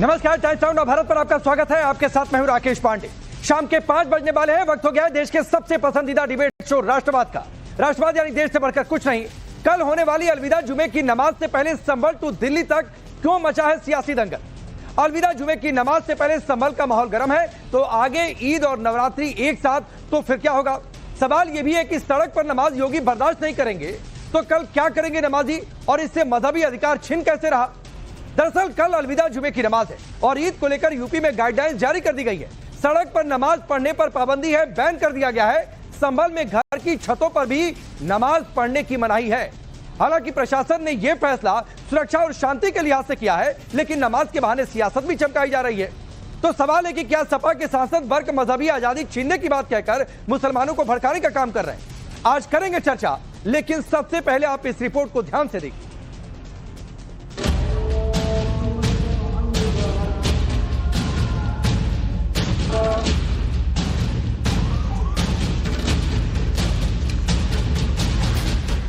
नमस्कार, times sound of Bharat पर आपका स्वागत है। आपके साथ मैं हूं राकेश पांडे। शाम के 5 बजने वाले हैं। वक्त हो गया है देश के सबसे पसंदीदा डिबेट शो राष्ट्रवाद का। राष्ट्रवाद यानी देश से बढ़कर कुछ नहीं। कल होने वाली अलविदा जुमे की नमाज से पहले संभल टू दिल्ली तक क्यों मचा है सियासी दंगल? अलविदा जुमे की नमाज से पहले संभल का माहौल गर्म है, तो आगे ईद और नवरात्रि एक साथ, तो फिर क्या होगा? सवाल यह भी है कि सड़क पर नमाज योगी बर्दाश्त नहीं करेंगे तो कल क्या करेंगे नमाजी, और इससे मजहबी अधिकार छिन कैसे रहा? दरअसल कल अलविदा जुमे की नमाज है और ईद को लेकर यूपी में गाइडलाइंस जारी कर दी गई है। सड़क पर नमाज पढ़ने पर पाबंदी है, बैन कर दिया गया है। संभल में घर की छतों पर भी नमाज पढ़ने की मनाही है। हालांकि प्रशासन ने यह फैसला सुरक्षा और शांति के लिहाज से किया है, लेकिन नमाज के बहाने सियासत भी चमकाई जा रही है। तो सवाल है कि क्या सपा के सांसद वर्ग मजहबी आजादी छीनने की बात कहकर मुसलमानों को भड़काने का काम कर रहे हैं? आज करेंगे चर्चा, लेकिन सबसे पहले आप इस रिपोर्ट को ध्यान से देखिए।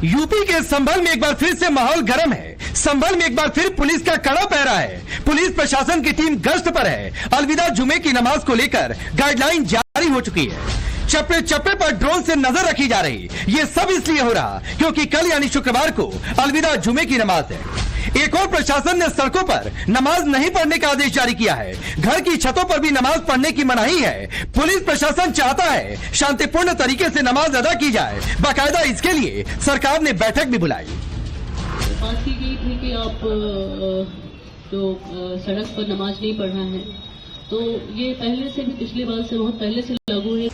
यूपी के संभल में एक बार फिर से माहौल गर्म है। संभल में एक बार फिर पुलिस का कड़ा पहरा है। पुलिस प्रशासन की टीम गश्त पर है। अलविदा जुमे की नमाज को लेकर गाइडलाइन जारी हो चुकी है। चप्पे चप्पे पर ड्रोन से नजर रखी जा रही। ये सब इसलिए हो रहा क्योंकि कल यानी शुक्रवार को अलविदा जुमे की नमाज है। एक और प्रशासन ने सड़कों पर नमाज नहीं पढ़ने का आदेश जारी किया है। घर की छतों पर भी नमाज पढ़ने की मनाही है। पुलिस प्रशासन चाहता है शांतिपूर्ण तरीके से नमाज अदा की जाए। बाकायदा इसके लिए सरकार ने बैठक भी बुलाई। बात की गई थी कि आप जो सड़क पर नमाज नहीं पढ़ना है, तो ये पहले से भी, पिछले बार से बहुत पहले से लागू है।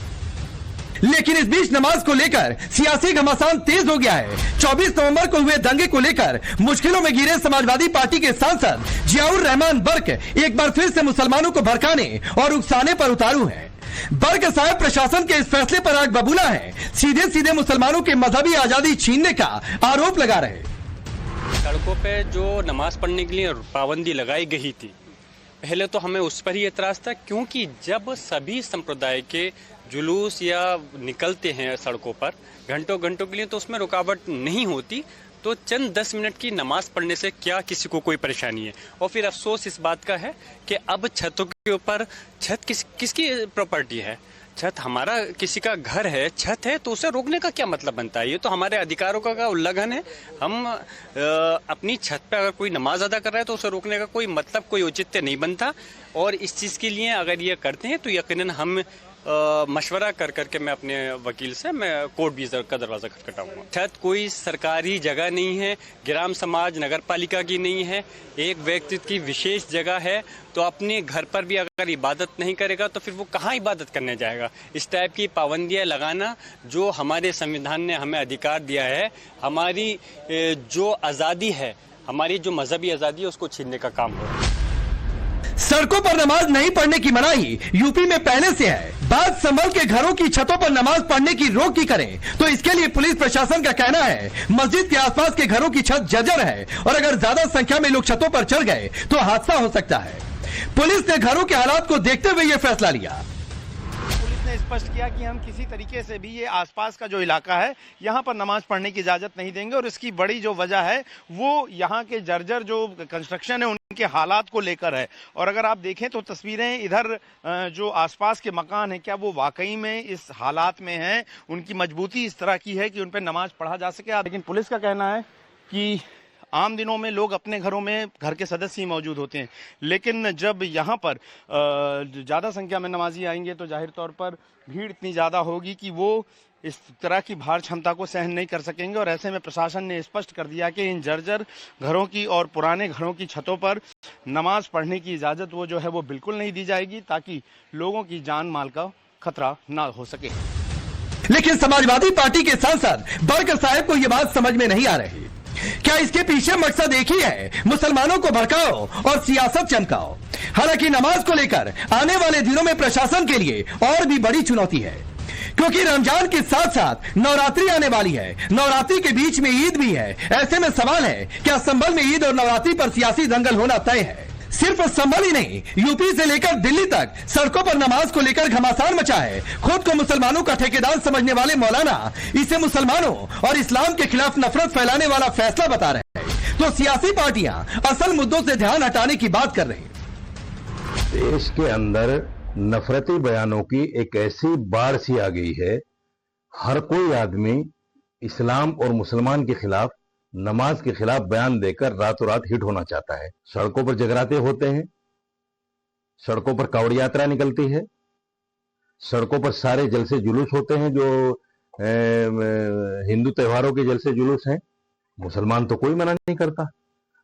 लेकिन इस बीच नमाज को लेकर सियासी घमासान तेज हो गया है। 24 नवंबर को हुए दंगे को लेकर मुश्किलों में घिरे समाजवादी पार्टी के सांसद जियाउर रहमान बर्क एक बार फिर से मुसलमानों को भड़काने और उकसाने पर उतारू हैं। बर्क साहब प्रशासन के इस फैसले पर आग बबूला है। सीधे सीधे मुसलमानों के मजहबी आजादी छीनने का आरोप लगा रहे। सड़कों पे जो नमाज पढ़ने के लिए पाबंदी लगाई गई थी, पहले तो हमें उस पर ही एतराज था, क्योंकि जब सभी संप्रदाय के जुलूस या निकलते हैं सड़कों पर घंटों घंटों के लिए, तो उसमें रुकावट नहीं होती। तो चंद 10 मिनट की नमाज पढ़ने से क्या किसी को कोई परेशानी है? और फिर अफसोस इस बात का है कि अब छतों के ऊपर, छत किसकी प्रॉपर्टी है? छत हमारा किसी का घर है, छत है, तो उसे रोकने का क्या मतलब बनता है? ये तो हमारे अधिकारों का उल्लंघन है। हम अपनी छत पे अगर कोई नमाज अदा कर रहा है तो उसे रोकने का कोई मतलब, कोई औचित्य नहीं बनता। और इस चीज़ के लिए अगर ये करते हैं तो यकीनन हम मशवरा कर करके मैं अपने वकील से मैं कोर्ट भी का दरवाजा खटखटाऊंगा। छत कोई सरकारी जगह नहीं है, ग्राम समाज नगर पालिका की नहीं है, एक व्यक्ति की विशेष जगह है। तो अपने घर पर भी अगर इबादत नहीं करेगा तो फिर वो कहाँ इबादत करने जाएगा? इस टाइप की पाबंदियां लगाना जो हमारे संविधान ने हमें अधिकार दिया है, हमारी जो आज़ादी है, हमारी जो मजहबी आज़ादी है, उसको छीनने का काम हो रहा है। सड़कों पर नमाज नहीं पढ़ने की मनाही यूपी में पहले से है। बात संभल के घरों की छतों पर नमाज पढ़ने की रोक की करें तो इसके लिए पुलिस प्रशासन का कहना है मस्जिद के आसपास के घरों की छत जर्जर है और अगर ज्यादा संख्या में लोग छतों पर चढ़ गए तो हादसा हो सकता है। पुलिस ने घरों के हालात को देखते हुए यह फैसला लिया। ने स्पष्ट किया कि हम किसी तरीके से भी ये आसपास का जो इलाका है यहाँ पर नमाज पढ़ने की इजाज़त नहीं देंगे। और इसकी बड़ी जो वजह है वो यहाँ के जर्जर जो कंस्ट्रक्शन है उनके हालात को लेकर है। और अगर आप देखें तो तस्वीरें इधर जो आसपास के मकान हैं, क्या वो वाकई में इस हालात में हैं? उनकी मजबूती इस तरह की है कि उन पर नमाज पढ़ा जा सके। लेकिन पुलिस का कहना है कि आम दिनों में लोग अपने घरों में घर के सदस्य ही मौजूद होते हैं, लेकिन जब यहाँ पर ज़्यादा संख्या में नमाजी आएंगे तो जाहिर तौर पर भीड़ इतनी ज़्यादा होगी कि वो इस तरह की भार क्षमता को सहन नहीं कर सकेंगे। और ऐसे में प्रशासन ने स्पष्ट कर दिया कि इन जर्जर घरों की और पुराने घरों की छतों पर नमाज पढ़ने की इजाज़त वो जो है वो बिल्कुल नहीं दी जाएगी, ताकि लोगों की जान माल का खतरा ना हो सके। लेकिन समाजवादी पार्टी के सांसद बर्क साहब को यह बात समझ में नहीं आ रही। क्या इसके पीछे मकसद एक ही है, मुसलमानों को भड़काओ और सियासत चमकाओ? हालांकि नमाज को लेकर आने वाले दिनों में प्रशासन के लिए और भी बड़ी चुनौती है, क्योंकि रमजान के साथ साथ नवरात्रि आने वाली है। नवरात्रि के बीच में ईद भी है। ऐसे में सवाल है, क्या संभल में ईद और नवरात्रि पर सियासी दंगल होना तय है? सिर्फ संभल ही नहीं, यूपी से लेकर दिल्ली तक सड़कों पर नमाज को लेकर घमासान मचा है। खुद को मुसलमानों का ठेकेदार समझने वाले मौलाना इसे मुसलमानों और इस्लाम के खिलाफ नफरत फैलाने वाला फैसला बता रहे हैं, तो सियासी पार्टियां असल मुद्दों से ध्यान हटाने की बात कर रही हैं। देश के अंदर नफरती बयानों की एक ऐसी बाढ़ सी आ गई है। हर कोई आदमी इस्लाम और मुसलमान के खिलाफ, नमाज के खिलाफ बयान देकर रातों रात हिट होना चाहता है। सड़कों पर जगराते होते हैं, सड़कों पर कावड़ यात्रा निकलती है, सड़कों पर सारे जलसे जुलूस होते हैं जो हिंदू त्योहारों के जलसे जुलूस हैं। मुसलमान तो कोई मना नहीं करता,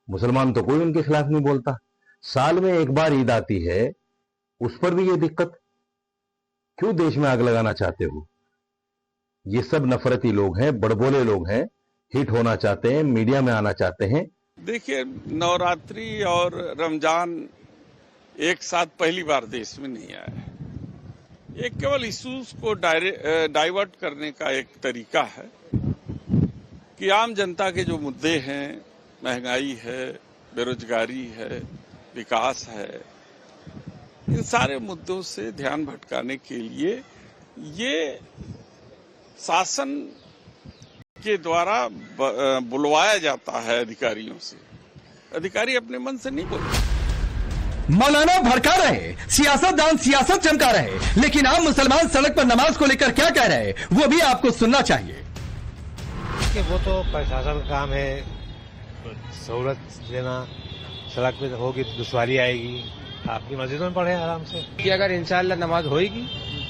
मुसलमान तो कोई उनके खिलाफ नहीं बोलता। साल में एक बार ईद आती है, उस पर भी ये दिक्कत। क्यों देश में आग लगाना चाहते हो? ये सब नफरती लोग हैं, बड़बोले लोग हैं, हिट होना चाहते हैं, मीडिया में आना चाहते हैं। देखिए, नवरात्रि और रमजान एक साथ पहली बार देश में नहीं आया है। ये केवल इश्यूज को डाइवर्ट करने का एक तरीका है कि आम जनता के जो मुद्दे हैं, महंगाई है, बेरोजगारी है, विकास है, इन सारे मुद्दों से ध्यान भटकाने के लिए ये शासन के द्वारा बुलवाया जाता है अधिकारियों से। अधिकारी अपने मन से नहीं बोलते। मौलाना भड़का रहे, सियासतदान सियासत चमका रहे, लेकिन आम मुसलमान सड़क पर नमाज को लेकर क्या कह रहे हैं वो भी आपको सुनना चाहिए। कि वो तो प्रशासन का काम है, सहूलत देना। सड़क पे होगी तो दुश्वारी आएगी। आपकी मस्जिदों में पढ़े आराम से कि अगर इंशाअल्लाह नमाज होएगी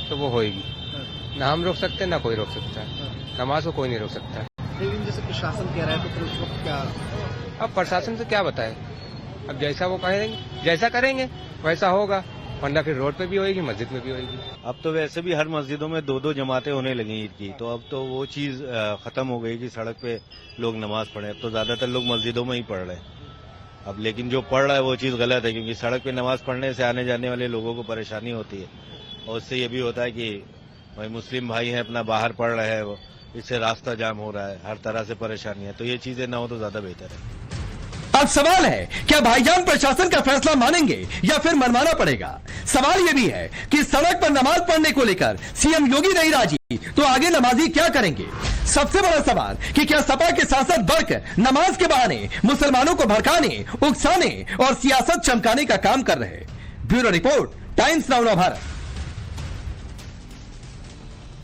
तो वो होएगी। ना हम रोक सकते ना कोई रोक सकता है। नमाज को कोई नहीं रोक सकता है। लेकिन जैसे प्रशासन कह रहा है तो फिर उस वक्त क्या? अब प्रशासन से क्या बताएं? अब जैसा वो कहेंगे, जैसा करेंगे वैसा होगा, वरना फिर रोड पे भी होएगी, मस्जिद में भी होएगी। अब तो वैसे भी हर मस्जिदों में दो जमातें होने लगी ईद की, तो अब तो वो चीज खत्म हो गई कि सड़क पे लोग नमाज पढ़े। अब तो ज्यादातर लोग मस्जिदों में ही पढ़ रहे हैं। अब लेकिन जो पढ़ रहा है वो चीज गलत है, क्योंकि सड़क पे नमाज पढ़ने से आने जाने वाले लोगों को परेशानी होती है, और उससे ये भी होता है कि भाई मुस्लिम भाई हैं अपना बाहर पढ़ रहे हैं, इससे रास्ता जाम हो रहा है, हर तरह से परेशानी है। तो ये चीजें ना हो तो ज्यादा बेहतर है। अब सवाल है, क्या भाईजान प्रशासन का फैसला मानेंगे या फिर मनवाना पड़ेगा? सवाल यह भी है कि सड़क पर नमाज पढ़ने को लेकर सीएम योगी नहीं राजी तो आगे नमाजी क्या करेंगे? सबसे बड़ा सवाल कि क्या सपा के सांसद बढ़कर नमाज के बहाने मुसलमानों को भड़काने, उकसाने और सियासत चमकाने का काम कर रहे हैं? Bureau report, times now Bharat.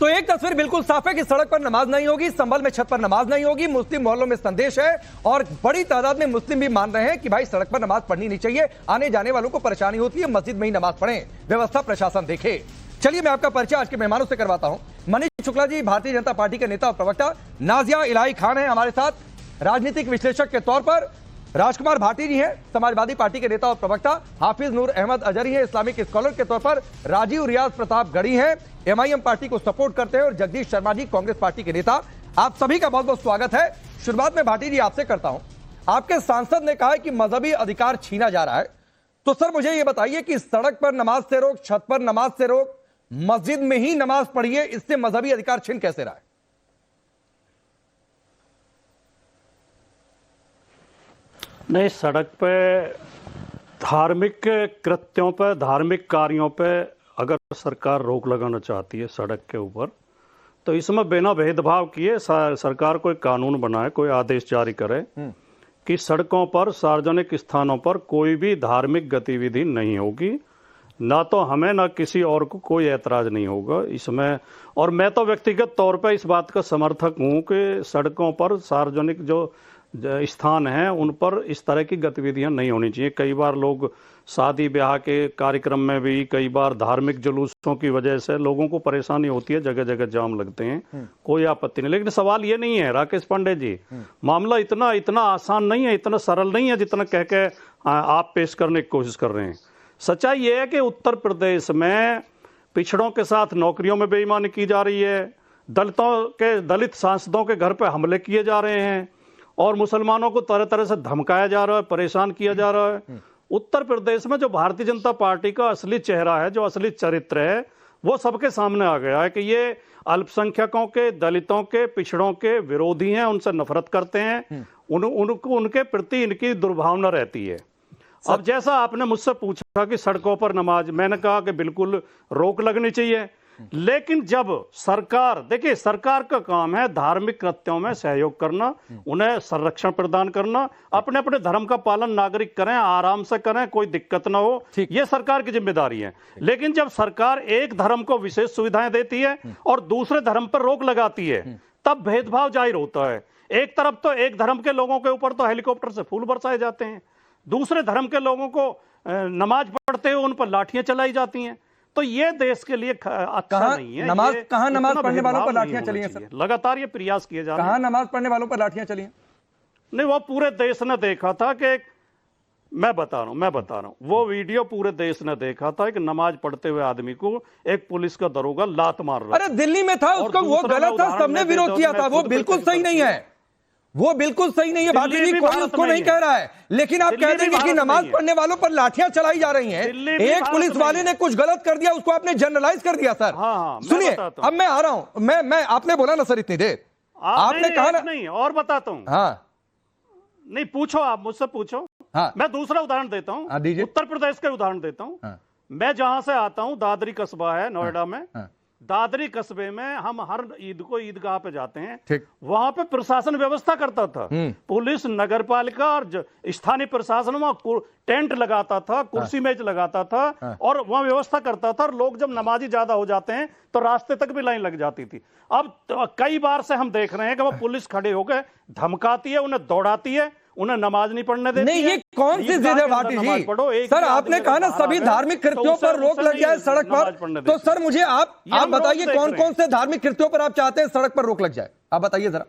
तो एक तस्वीर बिल्कुल साफ है कि सड़क पर नमाज नहीं होगी, संभल में छत पर नमाज नहीं होगी। मुस्लिम मोहल्लों में संदेश है और बड़ी तादाद में मुस्लिम भी मान रहे हैं कि भाई सड़क पर नमाज पढ़नी नहीं चाहिए, आने जाने वालों को परेशानी होती है, मस्जिद में ही नमाज पढ़ें, व्यवस्था प्रशासन देखे। चलिए मैं आपका परिचय आज के मेहमानों से करवाता हूं। मनीष शुक्ला जी भारतीय जनता पार्टी के नेता और प्रवक्ता, नाजिया इलाही खान है हमारे साथ राजनीतिक विश्लेषक के तौर पर, राजकुमार भाटी जी हैं समाजवादी पार्टी के नेता और प्रवक्ता, हाफिज नूर अहमद अजहरी हैं इस्लामिक स्कॉलर के तौर पर, राजीव रियाज प्रताप गढ़ी हैं एमआईएम पार्टी को सपोर्ट करते हैं, और जगदीश शर्मा जी कांग्रेस पार्टी के नेता। आप सभी का बहुत बहुत स्वागत है। शुरुआत में भाटी जी आपसे करता हूं। आपके सांसद ने कहा है कि मजहबी अधिकार छीना जा रहा है, तो सर मुझे यह बताइए कि सड़क पर नमाज से रोक, छत पर नमाज से रोक, मस्जिद में ही नमाज पढ़िए, इससे मजहबी अधिकार छीन कैसे रहा है? नहीं, सड़क पे धार्मिक कृत्यों पे, धार्मिक कार्यों पे अगर सरकार रोक लगाना चाहती है सड़क के ऊपर, तो इसमें बिना भेदभाव किए सरकार कोई कानून बनाए, कोई आदेश जारी करे कि सड़कों पर, सार्वजनिक स्थानों पर कोई भी धार्मिक गतिविधि नहीं होगी। ना तो हमें ना किसी और को कोई ऐतराज नहीं होगा इसमें। और मैं तो व्यक्तिगत तौर पे इस बात का समर्थक हूँ कि सड़कों पर, सार्वजनिक जो स्थान हैं उन पर इस तरह की गतिविधियां नहीं होनी चाहिए। कई बार लोग शादी ब्याह के कार्यक्रम में भी, कई बार धार्मिक जुलूसों की वजह से लोगों को परेशानी होती है, जगह जगह जाम लगते हैं, कोई आपत्ति नहीं। लेकिन सवाल ये नहीं है राकेश पांडे जी, मामला इतना आसान नहीं है, इतना सरल नहीं है जितना कह के आप पेश करने की कोशिश कर रहे हैं। सच्चाई ये है कि उत्तर प्रदेश में पिछड़ों के साथ नौकरियों में बेईमानी की जा रही है, दलित सांसदों के घर पर हमले किए जा रहे हैं, और मुसलमानों को तरह तरह से धमकाया जा रहा है, परेशान किया जा रहा है। उत्तर प्रदेश में जो भारतीय जनता पार्टी का असली चेहरा है, जो असली चरित्र है, वो सबके सामने आ गया है कि ये अल्पसंख्यकों के, दलितों के, पिछड़ों के विरोधी हैं, उनसे नफरत करते हैं, उनके प्रति इनकी दुर्भावना रहती है। अब जैसा आपने मुझसे पूछा कि सड़कों पर नमाज, मैंने कहा कि बिल्कुल रोक लगनी चाहिए, लेकिन जब सरकार, देखिए सरकार का काम है धार्मिक कृत्यों में सहयोग करना, उन्हें संरक्षण प्रदान करना, अपने अपने धर्म का पालन नागरिक करें, आराम से करें, कोई दिक्कत ना हो, ये सरकार की जिम्मेदारी है। लेकिन जब सरकार एक धर्म को विशेष सुविधाएं देती है और दूसरे धर्म पर रोक लगाती है, तब भेदभाव जाहिर होता है। एक तरफ तो एक धर्म के लोगों के ऊपर तो हेलीकॉप्टर से फूल बरसाए जाते हैं, दूसरे धर्म के लोगों को नमाज पढ़ते हुए उन पर लाठियां चलाई जाती हैं। तो ये देश के लिए अच्छा नहीं है। कहां नमाज पढ़ने वालों पर लाठियां चली हैं सर? लगातार ये प्रयास किए जा रहे हैं। कहां नमाज पढ़ने वालों पर लाठियां चली हैं? नहीं, वो पूरे देश ने देखा था कि मैं बता रहा हूं वो वीडियो पूरे देश ने देखा था कि नमाज पढ़ते हुए आदमी को एक पुलिस का दरोगा लात मार रहा। अरे दिल्ली में था, उसको वो गलत था, सबने विरोध किया था, वो बिल्कुल सही नहीं है, वो बिल्कुल सही नहीं है। भाटी जी कोई उसको नहीं कह रहा है, लेकिन आप कह देंगे कि नमाज पढ़ने वालों पर लाठियां चलाई जा रही हैं। एक पुलिस वाले ने कुछ गलत कर दिया, उसको आपने जनरलाइज कर दिया सर। सुनिए, अब मैं आ रहा हूं, मैं आपने बोला ना सर इतनी देर, आपने कहा ना। नहीं, और बताता हूं। हाँ नहीं, पूछो, आप मुझसे पूछो। हाँ। मैं दूसरा उदाहरण देता हूं, उत्तर प्रदेश का उदाहरण देता हूं। हाँ। मैं जहां से आता हूं, दादरी कस्बा है नोएडा में। दादरी कस्बे में हम हर ईद को ईदगाह पे जाते हैं, वहां पे प्रशासन व्यवस्था करता था, पुलिस, नगर पालिका और स्थानीय प्रशासन वहां टेंट लगाता था, कुर्सी मेज लगाता था और वहां व्यवस्था करता था। और लोग जब नमाजी ज्यादा हो जाते हैं तो रास्ते तक भी लाइन लग जाती थी। अब कई बार से हम देख रहे हैं कि वो पुलिस खड़े होकर धमकाती है, उन्हें दौड़ाती है, उन्हें नमाज नहीं पढ़ने देती। नहीं, ये कौन सी जिद है भाटी जी? सर आपने कहा ना सभी धार्मिक कृत्यों पर रोक लग जाए सड़क पर, तो सर मुझे आप बताइए कौन कौन से धार्मिक कृत्यों पर आप चाहते हैं सड़क पर रोक लग जाए? आप बताइए जरा।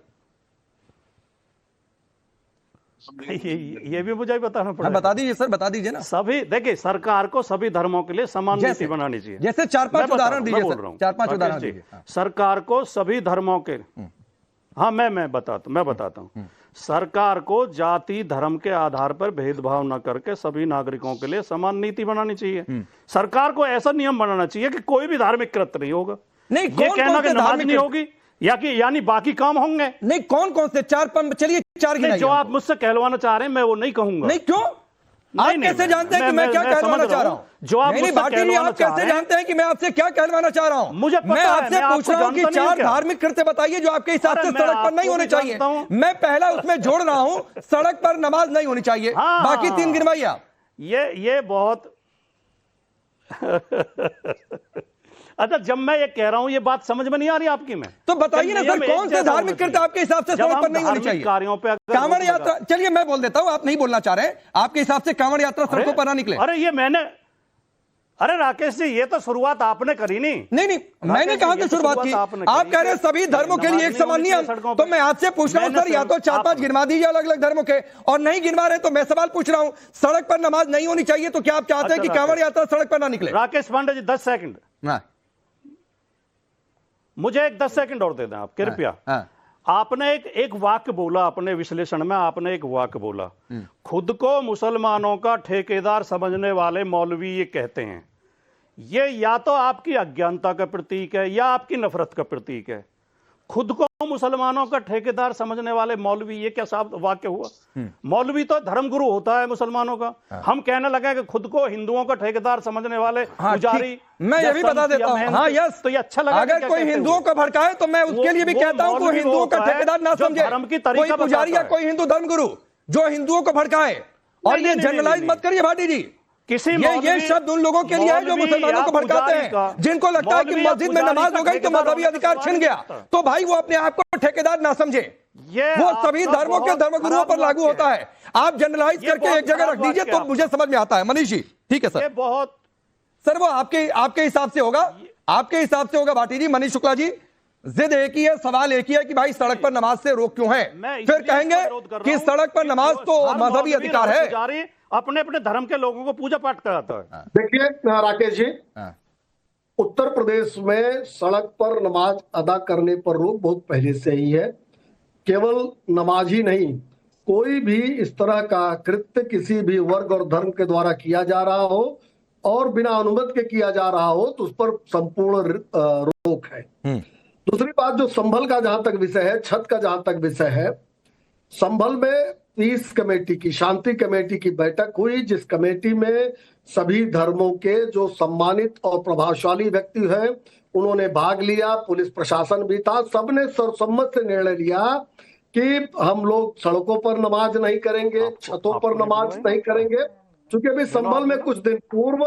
ये भी मुझे बताना पड़ेगा। बता दीजिए सर, बता दीजिए ना। सभी, देखिए सरकार को सभी धर्मों के लिए समान नीति बनानी चाहिए। जैसे 4-5 उदाहरण दीजिए सर, 4-5 उदाहरण दीजिए। सरकार को सभी धर्मों के, हाँ मैं बताता हूं, सरकार को जाति धर्म के आधार पर भेदभाव न करके सभी नागरिकों के लिए समान नीति बनानी चाहिए। सरकार को ऐसा नियम बनाना चाहिए कि कोई भी धार्मिक कृत्य नहीं होगा। नहीं, ये कहना कि नमाज नहीं होगी यानी बाकी काम होंगे। नहीं, कौन कौन से चलिए 4 गिनाइए। जो आप मुझसे कहलवाना चाह रहे हैं मैं वो नहीं कहूंगा। नहीं, क्यों? आप कैसे जानते हैं कि मैं क्या कहलवाना चाह रहा हूं? जो आप कैसे जानते हैं कि मैं आपसे क्या कहलवाना चाह रहा हूं? मुझे मैं आपसे पूछ रहा हूं कि 4 धार्मिक कृत्य बताइए जो आपके हिसाब से सड़क पर नहीं होने चाहिए। मैं पहला उसमें जोड़ रहा हूं, सड़क पर नमाज नहीं होनी चाहिए, बाकी 3 गिनवाइए आप। ये बहुत अच्छा, जब मैं ये कह रहा हूं ये बात समझ में नहीं आ रही आपकी? मैं तो बताइए ना सर, कौन से धार्मिक कृत्य आपके हिसाब से सड़क पर नहीं होनी चाहिए? कार्यों पे कांवड़ यात्रा, चलिए मैं बोल देता हूं, आप नहीं बोलना चाह रहे हैं, आपके हिसाब से कांवड़ यात्रा सड़कों पर ना निकले। अरे राकेश जी, ये तो शुरुआत आपने करी नहीं। नहीं, मैंने कहा कि शुरुआत की। आप कह रहे हैं सभी धर्मों के लिए एक समान नियम, तो मैं आपसे पूछ रहा हूं सर, या तो 4-5 गिनवा दीजिए अलग अलग धर्मों के, और नहीं गिनवा रहे तो मैं सवाल पूछ रहा हूं, सड़क पर नमाज नहीं होनी चाहिए, तो क्या आप चाहते हैं कि कांवड़ यात्रा सड़क पर ना निकले? राकेश पांडे जी 10 सेकंड, मुझे एक 10 सेकंड और दे दें आप कृपया। आपने एक वाक्य बोला, अपने विश्लेषण में आपने एक वाक्य बोला, खुद को मुसलमानों का ठेकेदार समझने वाले मौलवी ये कहते हैं। ये या तो आपकी अज्ञानता का प्रतीक है या आपकी नफरत का प्रतीक है। खुद को मुसलमानों का ठेकेदार समझने वाले मौलवी, ये क्या साफ वाक्य हुआ? मौलवी तो धर्मगुरु होता है मुसलमानों का। हम कहने लगे कि खुद को हिंदुओं का ठेकेदार समझने वाले पुजारी। मैं ये भी बता देता हूं, हाँ यस, तो ये अच्छा लगा। अगर कोई हिंदुओं को भड़काए तो मैं उसके लिए भी कहता हूं कि हिंदुओं का ठेकेदार ना समझे कोई पुजारी या कोई हिंदू धर्मगुरु जो हिंदुओं को भड़काए। और ये जनरलाइज मत करिए भाटी जी, ये शब्द उन लोगों के लिए है जो मुसलमानों को भड़काते हैं, जिनको लगता है कि मस्जिद में नमाज हो गई तो मजहबी अधिकार छिन गया, तो भाई वो अपने आप को ठेकेदार ना समझे। वो सभी धर्मों के धर्मगुरुओं पर लागू होता है। आप जनरलाइज करके एक जगह रख दीजिए तो मुझे समझ में आता है। मनीष जी ठीक है सर, बहुत सर वो आपके हिसाब से होगा, आपके हिसाब से होगा भाटी जी। मनीष शुक्ला जी, जिद एक ही है, सवाल एक ही है कि भाई सड़क पर नमाज से रोक क्यों है? फिर कहेंगे कि सड़क पर नमाज तो मजहबी अधिकार है, अपने अपने धर्म के लोगों को पूजा पाठ कराता है। देखिए राकेश जी, उत्तर प्रदेश में सड़क पर नमाज अदा करने पर रोक बहुत पहले से ही है। केवल नमाज ही नहीं, कोई भी इस तरह का कृत्य किसी भी वर्ग और धर्म के द्वारा किया जा रहा हो और बिना अनुमति के किया जा रहा हो तो उस पर संपूर्ण रोक है। दूसरी बात, जो संभल का जहां तक विषय है, छत का जहां तक विषय है, संभल में पीस कमेटी की, शांति कमेटी की बैठक हुई, जिस कमेटी में सभी धर्मों के जो सम्मानित और प्रभावशाली व्यक्ति हैं उन्होंने भाग लिया, पुलिस प्रशासन भी था। सबने सर्वसम्मत से निर्णय लिया कि हम लोग सड़कों पर नमाज नहीं करेंगे, छतों पर नमाज नहीं करेंगे, क्योंकि अभी संभल में कुछ दिन पूर्व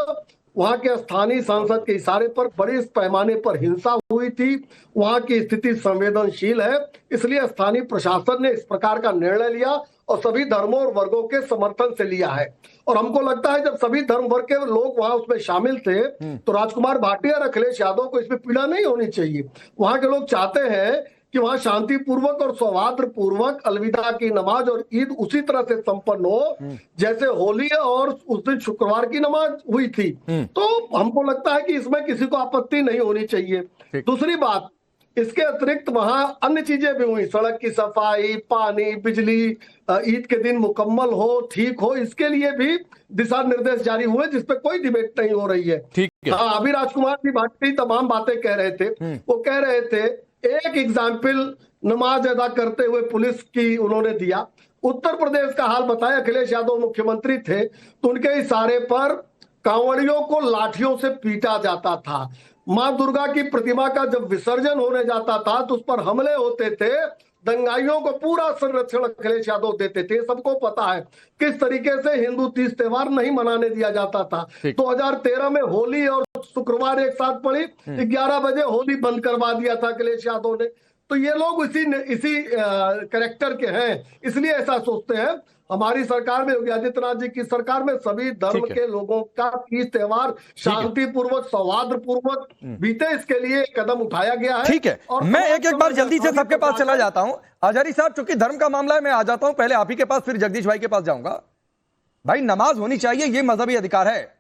वहां के स्थानीय सांसद के इशारे पर बड़े पैमाने पर हिंसा हुई थी। वहां की स्थिति संवेदनशील है, इसलिए स्थानीय प्रशासन ने इस प्रकार का निर्णय लिया और सभी धर्मों और वर्गों के समर्थन से लिया है। और हमको लगता है जब सभी धर्म वर्ग के लोग वहां उसमें शामिल थे तो राजकुमार भाटिया और अखिलेश यादव को इसमें पीड़ा नहीं होनी चाहिए। वहां के लोग चाहते हैं कि वहां शांतिपूर्वक और सौहार्द पूर्वक अलविदा की नमाज और ईद उसी तरह से संपन्न हो जैसे होली और उस दिन शुक्रवार की नमाज हुई थी। तो हमको लगता है कि इसमें किसी को आपत्ति नहीं होनी चाहिए। दूसरी बात, इसके अतिरिक्त वहां अन्य चीजें भी हुई, सड़क की सफाई, पानी, बिजली ईद के दिन मुकम्मल हो, ठीक हो, इसके लिए भी दिशा निर्देश जारी हुए, जिसपे कोई डिबेट नहीं हो रही है। ठीक है। हाँ, अभी राजकुमार जी भाटी तमाम बातें कह रहे थे। वो कह रहे थे, एक एग्जाम्पल नमाज अदा करते हुए पुलिस की उन्होंने दिया। उत्तर प्रदेश का हाल बताया, अखिलेश यादव मुख्यमंत्री थे तो उनके इशारे पर कांवड़ियों को लाठियों से पीटा जाता था। मां दुर्गा की प्रतिमा का जब विसर्जन होने जाता था तो उस पर हमले होते थे, दंगाइयों को पूरा संरक्षण अखिलेश यादव देते थे। सबको पता है किस तरीके से हिंदू तीज त्योहार नहीं मनाने दिया जाता था। 2013 में होली और शुक्रवार एक साथ पड़ी, 11 बजे होली बंद करवा दिया था अखिलेश यादव ने। तो ये लोग इसी कैरेक्टर के हैं, इसलिए ऐसा सोचते हैं। हमारी सरकार में, योगी आदित्यनाथ जी की सरकार में सभी धर्म के लोगों का तीज त्योहार शांतिपूर्वक सौहार्दपूर्वक बीते, इसके लिए कदम उठाया गया है। ठीक है, और मैं एक बार जल्दी से सबके पास चला जाता हूं। आजारी साहब, चूंकि धर्म का मामला है, मैं आ जाता हूं पहले आप ही के पास, फिर जगदीश भाई के पास जाऊंगा। भाई, नमाज होनी चाहिए, यह मजहबी अधिकार है।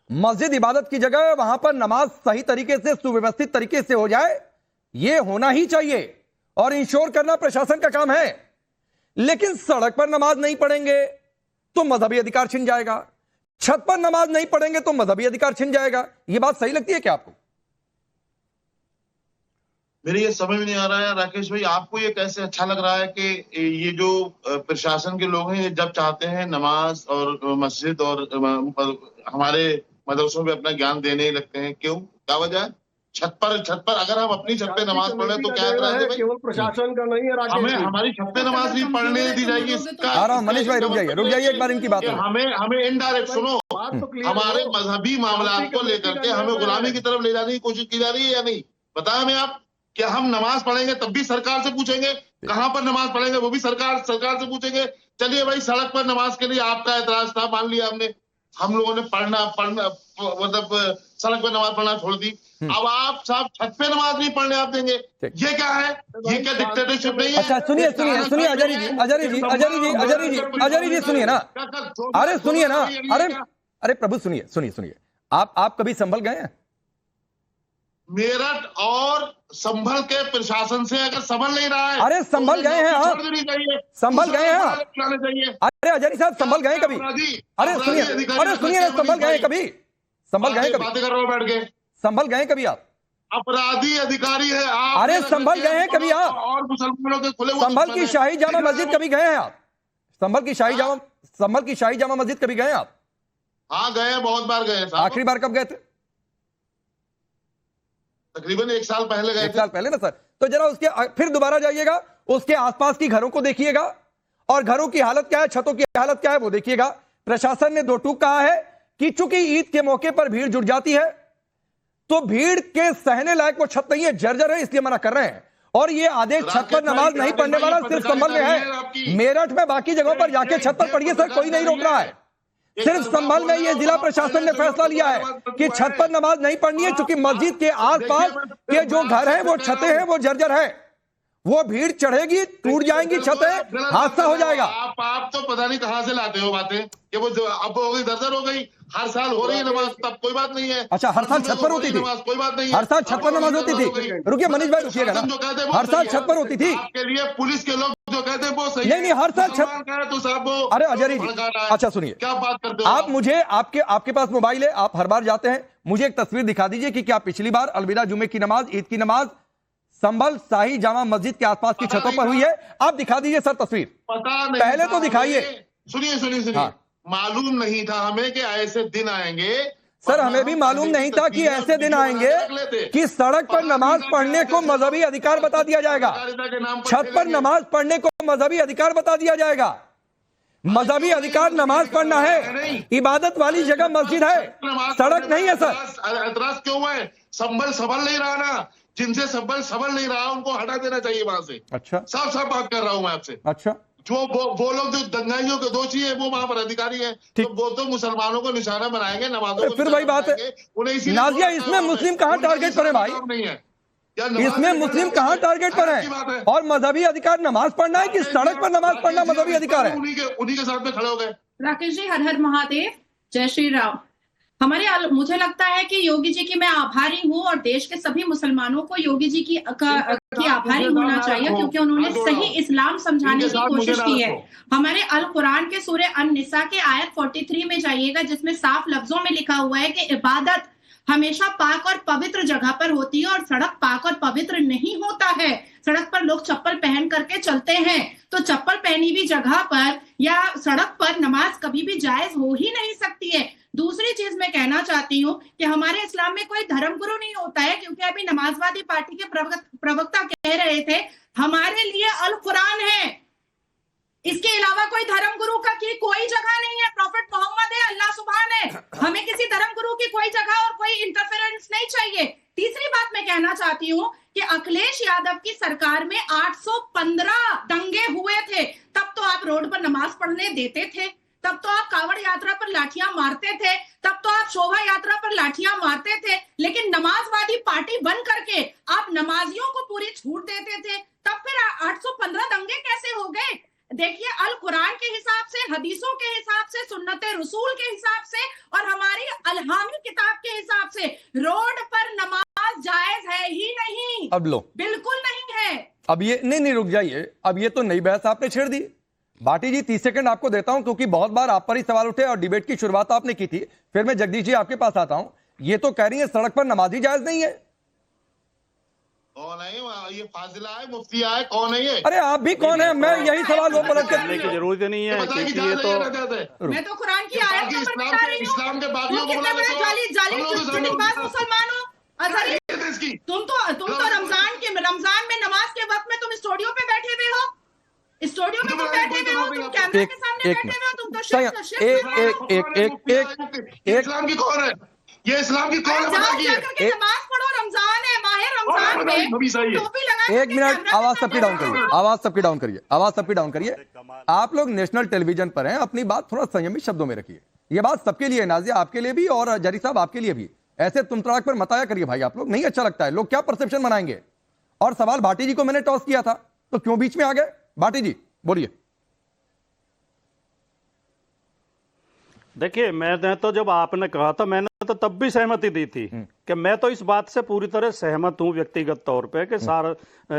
मस्जिद इबादत की जगह, वहां पर नमाज सही तरीके से, सुव्यवस्थित तरीके से हो जाए, यह होना ही चाहिए और इंश्योर करना प्रशासन का काम है। लेकिन सड़क पर नमाज नहीं पढ़ेंगे तो मजहबी अधिकार छिन जाएगा, छत पर नमाज नहीं पढ़ेंगे तो मजहबी अधिकार छिन जाएगा। यह बात सही लगती है क्या आपको? मेरी ये समझ में नहीं आ रहा है राकेश भाई, आपको ये कैसे अच्छा लग रहा है कि ये जो प्रशासन के लोग हैं, ये जब चाहते हैं नमाज और मस्जिद और हमारे मदरसों में अपना ज्ञान देने लगते हैं, क्यों, क्या वजह है? छत पर अगर हम अपनी छत पे नमाज पढ़ रहे तो क्या एतराज है भाई? केवल प्रशासन का नहीं है, हमें हमारी छत पे नमाज नहीं पढ़ने दी जाएगी। इसका मनीष भाई रुक जाइए एक बार इनकी बात। हमें इनडायरेक्ट सुनो, हमारे मजहबी मामलात को लेकर के हमें गुलामी की तरफ ले जाने की कोशिश की जा रही है या नहीं? बताएं हमें आप। क्या हम नमाज पढ़ेंगे तब भी सरकार से पूछेंगे, कहां पर नमाज पढ़ेंगे वो भी सरकार से पूछेंगे। चलिए भाई, सड़क पर नमाज के लिए आपका एतराज था, मान लिया हमने, हम लोगों ने पढ़ना मतलब सड़क पे नमाज पढ़ना छोड़ दी। अब आप साहब छत पे नमाज नहीं पढ़ने आप देंगे, ये क्या है? ये क्या डिक्टेटरशिप नहीं है? अच्छा, सुनिए अजरी जी सुनिए ना। अरे सुनिए ना, अरे प्रभु सुनिए। आप कभी संभल गए हैं? मेरठ और संभल के प्रशासन से अगर संभल नहीं रहा है, अरे संभल गए हैं आप, संभल गए हैं आप। अरे अजरी साहब, संभल गए कभी? अरे सुनिए ना, संभल गए कभी? संभल गए कभी? बातें कर रहे हो बैठ के। संभल गए कभी आप? अपराधी अधिकारी है आप। अरे संभल गए हैं कभी आप? और मुसलमानों के खुले संभल की शाही जामा मस्जिद कभी गए हैं आप? संभल की शाही जामा मस्जिद कभी गए आप? हाँ गए, बहुत बार गए। आखिरी बार कब गए थे? तकरीबन 1 साल पहले गए। 1 साल पहले ना सर। तो जरा उसके फिर दोबारा जाइएगा, उसके आसपास की घरों को देखिएगा और घरों की हालत क्या है, छतों की हालत क्या है वो देखिएगा। प्रशासन ने 2 टूक कहा है कि चूंकि ईद के मौके पर भीड़ जुट जाती है तो भीड़ के सहने लायक वो छत नहीं है, जर्जर है, इसलिए मना कर रहे हैं। और ये आदेश छत पर नमाज नहीं पढ़ने वाला सिर्फ संभल में है। मेरठ में बाकी जगहों पर जाके छत पर पढ़िए सर, कोई नहीं रोक रहा है। सिर्फ संभल में ये जिला प्रशासन ने फैसला लिया है कि छत पर नमाज नहीं पढ़नी है, क्योंकि मस्जिद के आसपास के जो घर हैं, वो छतें हैं, वो जर्जर है, वो भीड़ चढ़ेगी, टूट जाएंगी छतें, हादसा हो जाएगा। आप तो पता नहीं कहां से लाते हो बातें कि वो अब हो गई, दर्जर हो गई, हर साल हो रही है नमाज, तब कोई बात नहीं है। अच्छा, हर साल छत पर होती थी? कोई बात नहीं है, हर साल छत पर नमाज होती थी? रुकिए मनीष भाई, रुकिएगा ना। हर साल छत पर होती थी? आपके लिए पुलिस के लोग जो कहते हैं वो सही नहीं, हर साल छत। तो साहब, अरे अजरी जी, अच्छा सुनिए, क्या बात करते हो आप? मुझे आपके पास मोबाइल है, आप हर बार जाते हैं, मुझे एक तस्वीर दिखा दीजिए कि क्या पिछली बार अलविदा जुमे की नमाज, ईद की नमाज संभल शाही जामा मस्जिद के आसपास की छतों पर हुई है। आप दिखा दीजिए सर तस्वीर, पता नहीं पहले था तो दिखाइए। सुनिए हाँ। मालूम नहीं था हमें कि ऐसे दिन आएंगे। सर हमें भी मालूम नहीं था कि ऐसे दिन आएंगे कि सड़क पर नमाज पढ़ने को मजहबी अधिकार बता दिया जाएगा, छत पर नमाज पढ़ने को मजहबी अधिकार बता दिया जाएगा। मजहबी अधिकार नमाज पढ़ना है, इबादत वाली जगह मस्जिद है, सड़क नहीं है सर। एतराज क्यों है? संभल सबल नहीं रहा ना, जिनसे संभल सबल नहीं रहा उनको हटा देना चाहिए वहां से। अच्छा, साफ साफ बात कर रहा हूं मैं आपसे। अच्छा, जो वो लोग जो दंगाइयों के दोषी है वो वहां पर अधिकारी है, तो वो तो मुसलमानों को निशाना बनाएंगे, नमाजों को फिर वही बात है नाजिया, इसमें मुस्लिम कहां टारगेट पर है भाई? नहीं है, इसमें मुस्लिम कहां टारगेट पर है? और मजहबी अधिकार नमाज पढ़ना है कि सड़क पर नमाज पढ़ना मजहबी अधिकार है? उन्हीं के साथ में खड़े हो गए। राकेश जी, हर हर महादेव, जय श्री राम। मुझे लगता है कि योगी जी की मैं आभारी हूँ और देश के सभी मुसलमानों को योगी जी की आभारी होना चाहिए, क्योंकि उन्होंने सही इस्लाम समझाने की कोशिश की है। हमारे अल कुरान के सूरे अन-निसा के आयत 43 में जाइएगा, जिसमें साफ लफ्जों में लिखा हुआ है कि इबादत हमेशा पाक और पवित्र जगह पर होती है और सड़क पाक और पवित्र नहीं होता है। सड़क पर लोग चप्पल पहन करके चलते हैं, तो चप्पल पहनी हुई जगह पर या सड़क पर नमाज कभी भी जायज हो ही नहीं सकती है। दूसरी चीज मैं कहना चाहती हूँ कि हमारे इस्लाम में कोई धर्मगुरु नहीं होता है, क्योंकि अभी नमाजवादी पार्टी के प्रवक्ता कह रहे थे हमारे लिए अल कुरान है, इसके अलावा कोई धर्मगुरु का की कोई जगह नहीं है। प्रॉफेट मोहम्मद है, अल्लाह सुभान है, हमें किसी धर्मगुरु की कोई जगह और कोई इंटरफेरेंस नहीं चाहिए। तीसरी बात मैं कहना चाहती हूँ कि अखिलेश यादव की सरकार में 815 दंगे हुए थे, तब तो आप रोड पर नमाज पढ़ने देते थे, तब तो आप कावड़ यात्रा पर लाठियां मारते थे, तब तो आप शोभा यात्रा पर लाठियां मारते थे, लेकिन नमाजवादी पार्टी बन करके आप नमाजियों को पूरी छूट देते थे। तब फिर 815 दंगे कैसे हो गए? देखिए, अल कुरान के हिसाब से, हदीसों के हिसाब से, सुन्नते रसूल के हिसाब से और हमारी अलहामी किताब के हिसाब से रोड पर नमाज जायज है ही नहीं। अब लो, बिल्कुल नहीं है। अब ये नहीं रुक जाइए, अब ये तो नई बहस आपने छेड़ दी। भाटी जी 30 सेकंड आपको देता हूं, क्योंकि बहुत बार आप पर ही सवाल उठे और डिबेट की शुरुआत आपने की थी। फिर मैं जगदीश जी आपके पास आता हूं। ये तो कह रही है सड़क पर नमाजी जायज नहीं है। कौन है ये? फाजिला है, मुफ्ती है, कौन है ये? अरे आप भी कौन है? मैं यही सवाल वो पलट करने की जरूरत नहीं है, क्योंकि ये तो मैं तो कुरान की आयत पर बता रही हूं। इस्लाम के बागियों को कितने बड़े जाली मुसलमान हो। तुम तो रमजान में नमाज के वक्त में तुम स्टूडियो पे बैठे हुए हो, स्टूडियो में तुम बैठे हुए हो, तुम कैमरे के सामने बैठे हुए हो, तुम तो इस्लाम की कौन है? ये इस्लाम की कौन है? नमाज पढ़ो, रमजान है, माहे रमजान में टोपी लगा। एक मिनट, आवाज सबकी डाउन करिए, आवाज सबकी डाउन करिए, आवाज सबकी डाउन करिए। आप लोग नेशनल टेलीविजन पर हैं, अपनी बात थोड़ा संयमित शब्दों में रखिए। ये बात सबके लिए, नाजिया आपके लिए भी और जरी साहब आपके लिए भी। ऐसे तुम तड़ाक पर मत आया करिए भाई, आप लोग नहीं अच्छा लगता है। लोग क्या परसेप्शन बनाएंगे? और सवाल भाटी जी को मैंने टॉस किया था, तो क्यों बीच में आ गए? भाटी जी बोलिए। देखिए, मैं तो जब आपने कहा था, मैंने तो तब भी सहमति दी थी कि मैं तो इस बात से पूरी तरह सहमत हूं व्यक्तिगत तौर पे कि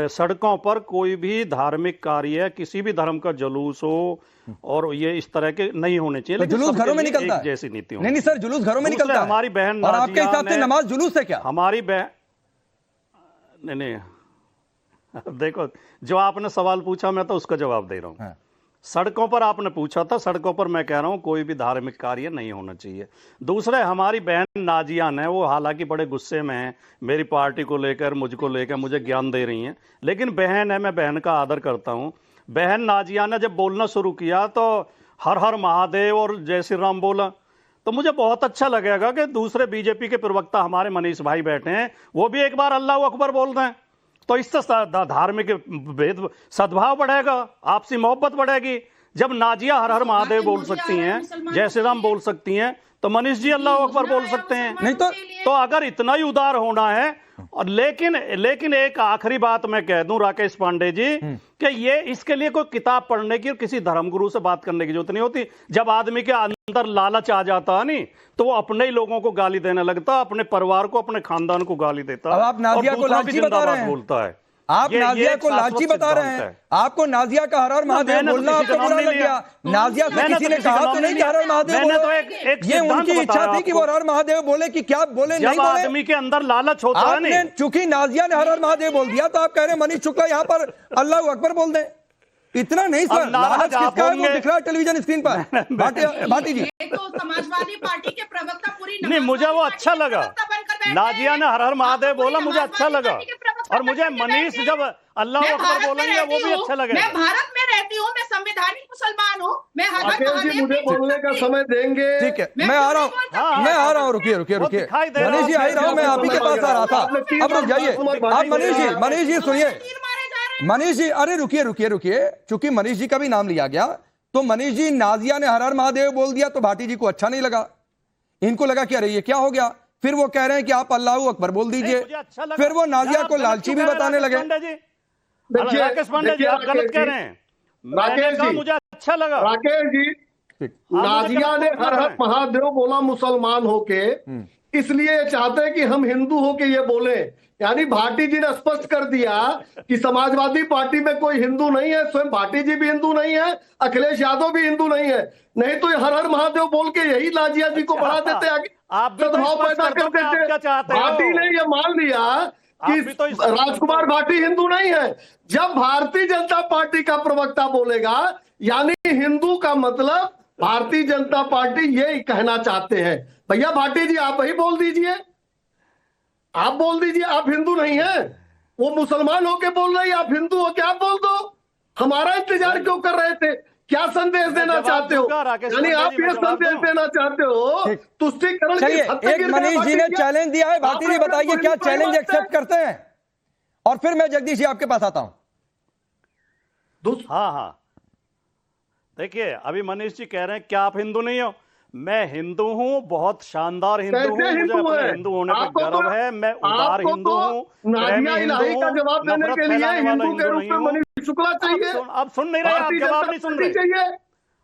सड़कों पर कोई भी धार्मिक कार्य, किसी भी धर्म का जुलूस हो और ये इस तरह के नहीं होने चाहिए। तो जुलूस घरों में निकलता है, जैसी नीति हो। नहीं सर, जुलूस घरों में निकलता है। हमारी बहन, और आपके हिसाब से नमाज जुलूस है क्या? हमारी बहन नहीं, देखो, जो आपने सवाल पूछा मैं तो उसका जवाब दे रहा हूं। सड़कों पर आपने पूछा था, सड़कों पर मैं कह रहा हूं कोई भी धार्मिक कार्य नहीं होना चाहिए। दूसरे, हमारी बहन नाजिया ने, वो हालांकि बड़े गुस्से में है मेरी पार्टी को लेकर, मुझको लेकर, मुझे ज्ञान दे रही हैं, लेकिन बहन है, मैं बहन का आदर करता हूं। बहन नाजिया ने जब बोलना शुरू किया तो हर हर महादेव और जय श्री राम बोला, तो मुझे बहुत अच्छा लगेगा कि दूसरे बीजेपी के प्रवक्ता हमारे मनीष भाई बैठे हैं, वो भी एक बार अल्लाह अकबर बोल रहे हैं, तो इससे धार्मिक भेद सद्भाव बढ़ेगा, आपसी मोहब्बत बढ़ेगी। जब नाजिया हर हर महादेव बोल सकती हैं, जय श्री राम बोल सकती हैं, तो मनीष जी अल्लाह अकबर बोल सकते हैं। नहीं तो अगर इतना ही उदार होना है, और लेकिन एक आखिरी बात मैं कह दूं राकेश पांडे जी, कि ये इसके लिए कोई किताब पढ़ने की और किसी धर्मगुरु से बात करने की जरूरत नहीं होती। जब आदमी के अंदर लालच आ जाता है नहीं, तो वो अपने ही लोगों को गाली देने लगता, अपने परिवार को, अपने खानदान को गाली देता, अब आप नाजिया को लालची बता रहे हैं। बोलता है। आप नाजिया को लालची बता रहे हैं। आपको नाजिया का हर हर महादेव बोलना आपको बुरा लग गया। नाजिया से किसी ने कहा तो नहीं कि हर हर महादेव बोलो। ये उनकी इच्छा थी कि वो हर हर महादेव बोले कि क्या बोले, नहीं बोले। आदमी के अंदर लालच होता है। आपने चूंकि नाजिया ने हर हर महादेव बोल दिया तो आप कह रहे हैं मनीष शुक्ला यहाँ पर अल्लाह अकबर बोल दें। इतना नहीं सर, लालच किसका है वो दिख रहा है टेलीविजन स्क्रीन पर। भाटी जी, तो समाजवादी पार्टी के प्रवक्ता पूरी नहीं, मुझे वो अच्छा लगा। नाजिया ने हर हर महादेव बोला, मुझे अच्छा लगा। और मुझे मनीष जब अल्लाह अकबर बोलेंगे वो भी अच्छा लगेगा। मैं भारत में रहती हूँ, मैं संवैधानिक मुसलमान हूँ, मैं हर हर महादेव मुझे बोलने का समय देंगे। ठीक है, मैं आ रहा हूँ। रुकिए मनीष जी, आ रहा हूँ, मैं आप ही के पास आ रहा था। अब रुक जाइए आप मनीष जी सुनिए। मनीष जी, अरे रुकिए, चूंकि मनीष जी का भी नाम लिया गया तो मनीष जी, नाजिया ने हर हर महादेव बोल दिया तो भाटी जी को अच्छा नहीं लगा। इनको लगा कि अरे ये क्या हो गया। फिर वो कह रहे हैं कि आप अल्लाह अकबर बोल दीजिए। फिर वो नाजिया को लालची भी बताने लगे। राकेश पांडे जी, आप गलत कह रहे हैं। राकेश जी, मुझे अच्छा लगा। राकेश जी, नाजिया ने हर हर महादेव बोला मुसलमान होके, इसलिए चाहते हैं कि हम हिंदू होके ये बोले। यानी भाटी जी ने स्पष्ट कर दिया कि समाजवादी पार्टी में कोई हिंदू नहीं है, स्वयं भाटी जी भी हिंदू नहीं है, अखिलेश यादव भी हिंदू नहीं है। नहीं तो ये हर हर महादेव बोल के यही नाजिया जी को बढ़ा देते, आगे सद्भाव पैदा कर देते। भाटी ने ये मान लिया कि राजकुमार भाटी हिंदू नहीं है। जब भारतीय जनता पार्टी का प्रवक्ता बोलेगा यानी हिंदू का मतलब भारतीय जनता पार्टी ये कहना चाहते हैं। भैया भाटी जी, आप वही बोल दीजिए, आप बोल दीजिए आप हिंदू नहीं है। वो मुसलमान होके बोल रहे हैं, आप हिंदू हो, क्या आप बोल दो। हमारा इंतजार क्यों कर रहे थे? क्या संदेश देना चाहते हो? यानी आप ये संदेश देना चाहते हो तुष्टीकरण। एक मनीष जी ने चैलेंज दिया है, भाटी जी बताइए क्या चैलेंज एक्सेप्ट करते हैं? और फिर मैं जगदीश जी आपके पास आता हूं। हाँ, देखिए अभी मनीष जी कह रहे हैं क्या आप हिंदू नहीं हो? मैं हिंदू हूँ, बहुत शानदार हिंदू हूँ, मुझे अपने हिंदू होने पर गर्व है। मैं उदार हिंदू हूँ, प्रेमी हिंदू हूँ, नफरत फैलाने वाला हिंदू नहीं हूँ। मनीष शुक्ला चाहिए। आप सुन नहीं रहे, आप जवाब नहीं सुन रहे।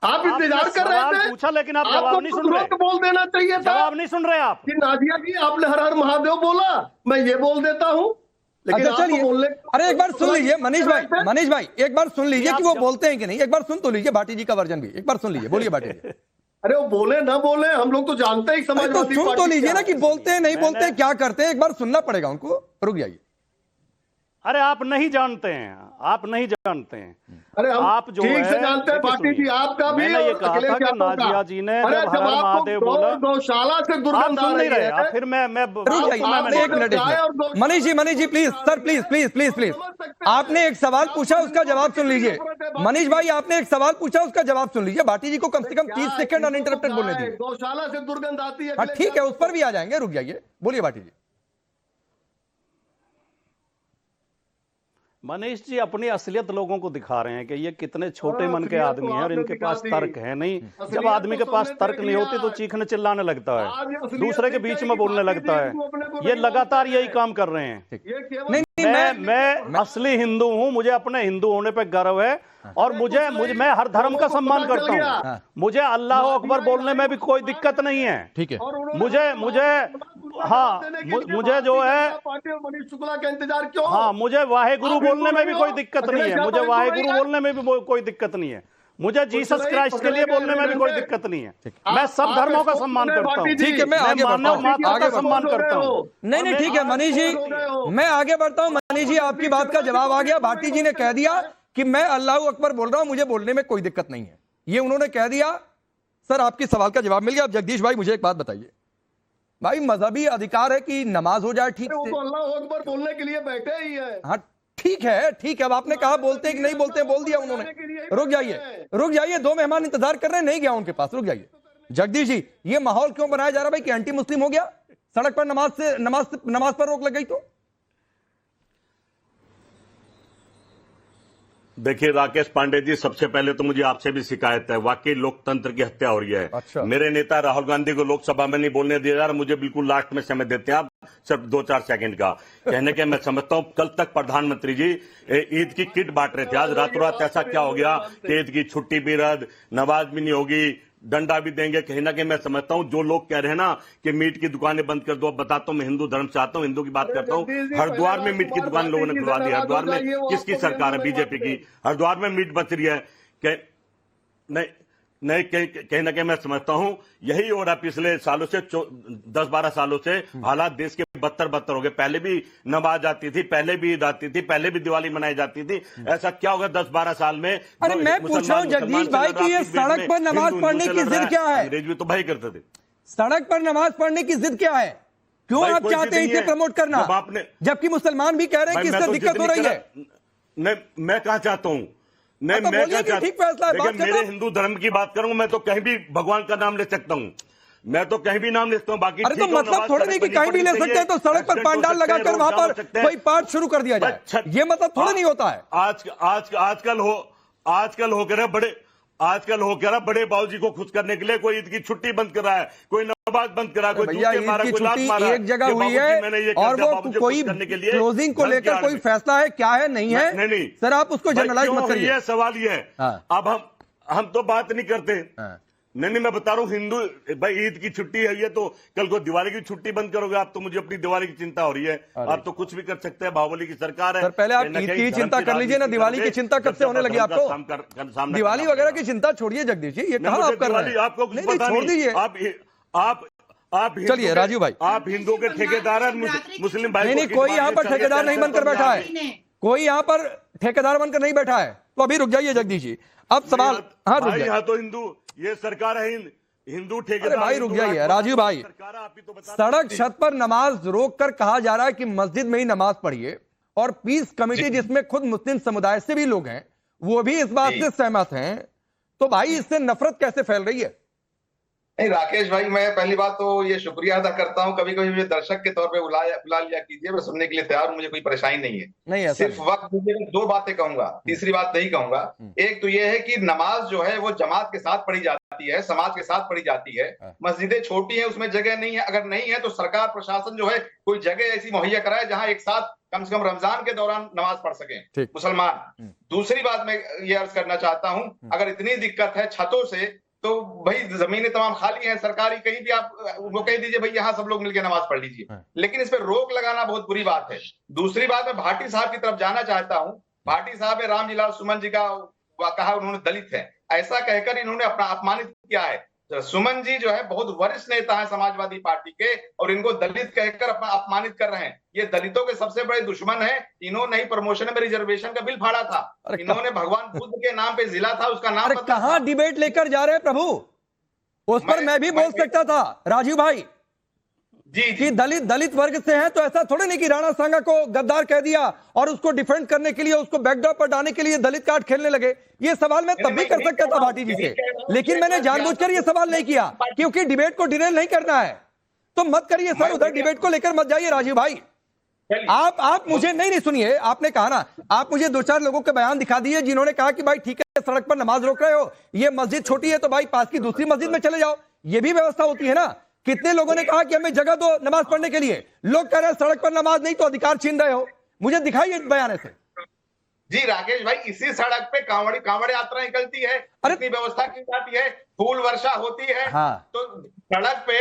आप इंतजार कर रहे थे, पूछा लेकिन आप जवाब नहीं सुन रहे। बोल देना चाहिए था, जवाब नहीं सुन रहे आप। नाजिया जी, आपने हर हर महादेव बोला, मैं ये बोल देता हूँ। लेकिन चलिए, अरे एक बार सुन लीजिए मनीष भाई एक बार सुन लीजिए कि वो बोलते हैं कि नहीं। एक बार सुन तो लीजिए भाटी जी का वर्जन भी, एक बार सुन लीजिए। बोलिए भाटी जी। अरे वो बोले ना बोले, हम लोग तो जानते हैं समाजवादी सुन तो लीजिए ना कि बोलते हैं नहीं बोलते हैं, क्या करते हैं। एक बार सुनना पड़ेगा उनको। रुक जाइए। अरे आप नहीं जानते हैं, आप नहीं जानते हैं। अरे आप जो ठीक से जानते हैं भाटी जी, आपका भी। मैंने ये कहा था कि नाजिया जी ने जब हर हर महादेव बोला, गौशाला से दुर्गंध आ रही है। फिर मैं एक minute Manish ji please sir, please आपने एक सवाल पूछा, उसका जवाब सुन लीजिए। मनीष भाई, आपने एक सवाल पूछा, उसका जवाब सुन लीजिए। भाटी जी को कम से कम 30 सेकंड अनइंटरप्टेड बोलने दीजिए। गौशाला से दुर्गंध आती है। हाँ ठीक है, उस पर भी आ जाएंगे। रुक जाइए, बोलिए भाटी जी। मनीष जी अपनी असलियत लोगों को दिखा रहे हैं कि ये कितने छोटे मन के आदमी हैं और इनके पास तर्क है नहीं। जब आदमी के पास तर्क नहीं होती तो चीखने चिल्लाने लगता है, दूसरे के बीच में बोलने लगता है। ये लगातार यही काम कर रहे हैं। मैं असली हिंदू हूं, मुझे अपने हिंदू होने पे गर्व है और मुझे मैं हर धर्म का सम्मान करता हूं। मुझे अल्लाह अकबर बोलने में भी कोई दिक्कत नहीं है। ठीक है, मुझे जो है मनीष शुक्ला का इंतजार क्यों? हाँ, मुझे वाहेगुरु बोलने में भी कोई दिक्कत नहीं है। मुझे वाहेगुरु बोलने में भी कोई दिक्कत नहीं है। मुझे जीसस क्राइस्ट के लिए बोलने में भी कोई दिक्कत नहीं है। मैं सब धर्मों का सम्मान करता हूँ। ठीक है, मैं मानव माता का सम्मान करता हूँ। नहीं ठीक है मनीष जी, मैं आगे बढ़ता हूँ। मनीष जी, आपकी बात का जवाब आ गया। भाटी जी ने कह दिया कि मैं अल्लाह अकबर बोल रहा हूं, मुझे बोलने में कोई दिक्कत नहीं है। ये उन्होंने कह दिया। सर, आपके सवाल का जवाब मिल गया। अब जगदीश भाई मुझे एक बात बताइए भाई, मजहबी अधिकार है कि नमाज हो जाए ठीक से। तो अल्लाह अकबर बोलने के लिए बैठे ही है। हाँ ठीक है। अब आपने कहा बोलते कि नहीं बोलते, बोल दिया उन्होंने। रुक जाइए, 2 मेहमान इंतजार कर रहे हैं, नहीं गया उनके पास। रुक जाइए जगदीश जी, ये माहौल क्यों बनाया जा रहा भाई कि एंटी मुस्लिम हो गया, सड़क पर नमाज पर रोक लग गई? तो देखिए राकेश पांडे जी, सबसे पहले तो मुझे आपसे भी शिकायत है। वाकई लोकतंत्र की हत्या हो रही है। अच्छा। मेरे नेता राहुल गांधी को लोकसभा में नहीं बोलने दिया जा रहा, मुझे बिल्कुल लास्ट में समय देते हैं आप, सिर्फ 2-4 सेकंड का कहने के। मैं समझता हूं कल तक प्रधानमंत्री जी ईद की किट बांट रहे थे, आज रातों रात ऐसा क्या हो गया कि ईद की छुट्टी भी रद्द, नमाज भी नहीं होगी, डंडा भी देंगे। कहीं ना कहीं मैं समझता हूं जो लोग कह रहे हैं ना कि मीट की दुकानें बंद कर दो, अब बताता हूं मैं हिंदू धर्म से आता हूं, हिंदू की बात करता हूं। हरिद्वार में मीट की दुकान लोगों ने खुलवा दी। हरिद्वार में किसकी सरकार है? बीजेपी की। हरिद्वार में मीट बच रही है। नहीं कहीं ना कहीं मैं समझता हूं यही हो रहा है पिछले सालों से, 10-12 सालों से हालात देश के बदतर हो गए। पहले भी नमाज आती थी, पहले भी ईद आती थी, पहले भी दिवाली मनाई जाती थी। ऐसा क्या होगा 10-12 साल में? अरे मैं पूछ रहा हूं जगदीश भाई कि ये सड़क पर नमाज पढ़ने की जिद क्या है? अंग्रेज भी तो भाई करते थे। सड़क पर नमाज पढ़ने की जिद क्या है? क्यों आप चाहते हैं इसे प्रमोट करना, जबकि मुसलमान भी कह रहे हैं कि इससे दिक्कत हो रही है? मैं कहाँ चाहता हूँ? नहीं, तो मैं क्या चाहता ठीक फैसला है। देखिए, मेरे हिंदू धर्म की बात करूं मैं तो कहीं भी भगवान का नाम ले सकता हूं, मैं तो कहीं भी नाम ले सकता हूं। बाकी अरे तो मतलब थोड़ा नहीं कि कहीं भी ले सकते हैं, तो सड़क पर पंडाल लगाकर वहां पर कोई पाठ शुरू कर दिया जाए, ये मतलब थोड़ा नहीं होता है। आजकल हो कह रहा बड़े बाबूजी को खुश करने के लिए कोई ईद की छुट्टी बंद कर रहा है, कोई नमाज बंद कर रहा है, कोई जूते मारा, कोई लात मारा। एक जगह हुई है और वो कोई क्लोजिंग को लेकर कोई फैसला है क्या है नहीं है? नहीं सर, आप उसको जनरलाइज मत करिए। सवाल ये है, अब हम तो बात नहीं करते। नहीं, मैं बता रहा हूँ हिंदू भाई, ईद की छुट्टी है ये, तो कल को दिवाली की छुट्टी बंद करोगे आप? तो मुझे अपनी दिवाली की चिंता हो रही है। आप तो कुछ भी कर सकते हैं, बाहुबली की सरकार है। सर पहले आप ईद की चिंता कर लीजिए ना, दिवाली की चिंता कब से होने लगी आपको? दिवाली वगैरह की चिंता छोड़िए जगदीश जी, ये कहाँ आप कर रहे हैं? आपको छोड़ दीजिए आप चलिए राजू भाई, आप हिंदुओं के ठेकेदार हैं, मुस्लिम भाई नहीं, कोई यहाँ पर ठेकेदार नहीं बनकर बैठा है, कोई यहाँ पर ठेकेदार बनकर नहीं बैठा है। तो अभी रुक जाइए जगदीश जी, अब सवाल। हाँ रुक जाइए, यहाँ तो हिंदू ये सरकार है, हिंदू ठेकेदार। भाई रुक जाइए राजीव भाई, सड़क छत पर नमाज रोक कर कहा जा रहा है कि मस्जिद में ही नमाज पढ़िए, और पीस कमेटी जिसमें खुद मुस्लिम समुदाय से भी लोग हैं वो भी इस बात से सहमत हैं, तो भाई इससे नफरत कैसे फैल रही है? नहीं राकेश भाई, मैं पहली बात तो ये शुक्रिया अदा करता हूँ, कभी कभी मुझे दर्शक के तौर पे बुला लिया कीजिए, मैं सुनने के लिए तैयार हूँ, मुझे कोई परेशानी नहीं है। नहीं सिर्फ वक्त दीजिए, 2 बातें कहूंगा, तीसरी बात नहीं कहूंगा। एक तो ये है कि नमाज जो है वो जमात के साथ पढ़ी जाती है, समाज के साथ पढ़ी जाती है। मस्जिदें छोटी है, उसमें जगह नहीं है, अगर नहीं है तो सरकार प्रशासन जो है कोई जगह ऐसी मुहैया कराए जहाँ एक साथ कम से कम रमजान के दौरान नमाज पढ़ सके मुसलमान। दूसरी बात मैं ये अर्ज करना चाहता हूँ, अगर इतनी दिक्कत है छतों से, तो भाई जमीनें तमाम खाली हैं सरकारी, कहीं भी आप उनको कह दीजिए भाई यहाँ सब लोग मिलकर नमाज पढ़ लीजिए, लेकिन इस पर रोक लगाना बहुत बुरी बात है। दूसरी बात, मैं भाटी साहब की तरफ जाना चाहता हूँ। भाटी साहब है रामजीलाल सुमन जी का कहा उन्होंने दलित है, ऐसा कहकर इन्होंने अपना अपमानित किया है। सुमन जी जो है बहुत वरिष्ठ नेता है समाजवादी पार्टी के, और इनको दलित कहकर अपना अपमानित कर रहे हैं। ये दलितों के सबसे बड़े दुश्मन है। इन्होंने ही प्रमोशन में रिजर्वेशन का बिल फाड़ा था, इन्होंने भगवान बुद्ध के नाम पे जिला था उसका नाम। कहां डिबेट लेकर जा रहे हैं प्रभु? उस पर मैं भी बोल सकता था राजीव भाई जी कि दलित वर्ग से है, तो ऐसा थोड़े नहीं कि राणा सांगा को गद्दार कह दिया और उसको डिफेंड करने के लिए, उसको बैकड्रॉप पर डालने के लिए दलित कार्ड खेलने लगे। ये सवाल मैं तब भी कर सकता था भाटी जी से, लेकिन मैंने जानबूझकर ये सवाल नहीं किया क्योंकि डिबेट को डिरेल नहीं करना है। तो मत करिए सर, उधर डिबेट को लेकर मत जाइए राजीव भाई। आप मुझे नहीं सुनिए, आपने कहा ना, आप मुझे 2-4 लोगों के बयान दिखा दिए जिन्होंने कहा कि भाई ठीक है सड़क पर नमाज रोक रहे हो, ये मस्जिद छोटी है तो भाई पास की दूसरी मस्जिद में चले जाओ, ये भी व्यवस्था होती है ना। कितने लोगों ने कहा कि हमें जगह दो नमाज पढ़ने के लिए, लोग कह रहे हैं सड़क पर नमाज नहीं तो अधिकार छीन रहे हो। मुझे दिखाइए बयान ऐसे। जी राकेश भाई, इसी सड़क पे कांवड़ यात्रा निकलती है, इतनी व्यवस्था की जाती है, फूल वर्षा होती है। तो सड़क पे